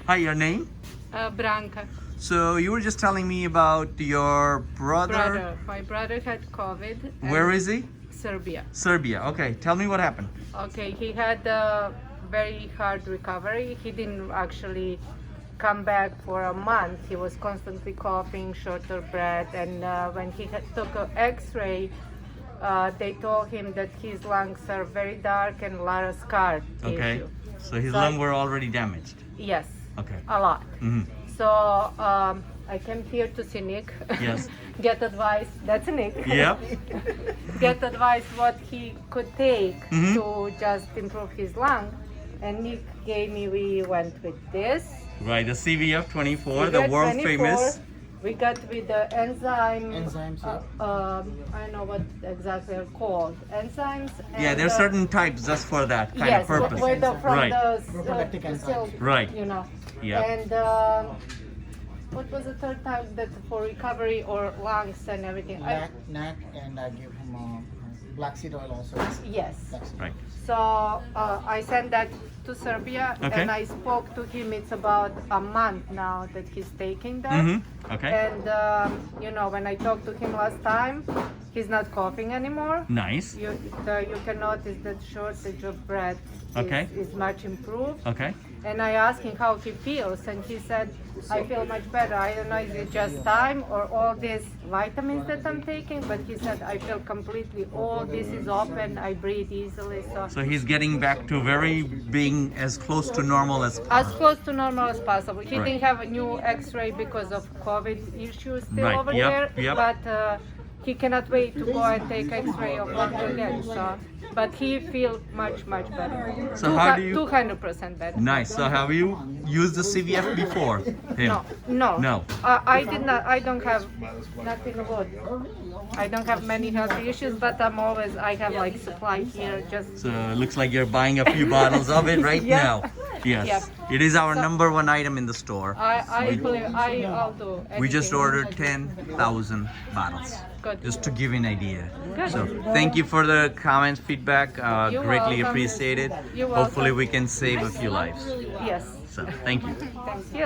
Hi, your name? Branka. So you were just telling me about your brother. My brother had COVID. and Where is he? Serbia. Serbia. Okay, tell me what happened. Okay, he had a very hard recovery. He didn't actually come back for a month. He was constantly coughing, short of breath, and when he took an X-ray, they told him that his lungs are very dark and a lot of scar Okay. tissue. So his So- lung were already damaged. Yes, Okay. a lot. hmm So I came here to see Nick. Yes. Get advice. That's Nick. Yep. Get advice what he could take Mhm. to just improve his lung. And Nick gave me, we went with this. Right. The CVF 24, We the got world 24. famous. We got with the enzyme. Enzymes, yeah. I don't know what exactly are called. Enzymes. Yeah, and, there's certain types just for that kind yes, of purpose. where the, from Right. the Prophylactic cell, enzymes. Right. you know. Yep. And what was the third time that for recovery or lungs and everything? Knack, and I give him black seed oil also. Yes. Black seed. Right. So I sent that to Serbia, Okay. and I spoke to him. It's about a month now that he's taking that. Mm-hmm. Okay. And you know, when I talked to him last time, he's not coughing anymore. Nice. You can notice that shortage of breath Okay. is much improved. Okay. And I asked him how he feels, and he said, I feel much better. I don't know if it's just time or all these vitamins that I'm taking, but he said, I feel completely, all this is open, I breathe easily. So he's getting back to being as close to normal as As close to normal as possible. He Right. didn't have a new X-ray because of COVID issues still Right, over yep, there, yep. but he cannot wait to go and take X-ray of lung again. So, but he feels much better. So how do you- 200% better. Nice. So have you used the CVF before him? No. No. I did not. I don't have nothing good. I don't have many healthy issues, but I have like supply here. Just So looks like you're buying a few bottles of it right Yeah. now. Yes. Yep. It is our number one item in the store. I'll do. We just anything. ordered 10,000 bottles. Good. Just to give you an idea. Good. So thank you for the comments, feedback. You're Greatly welcome. appreciated. You're Hopefully welcome. we can save a few lives. Yes. So thank you. Thank you.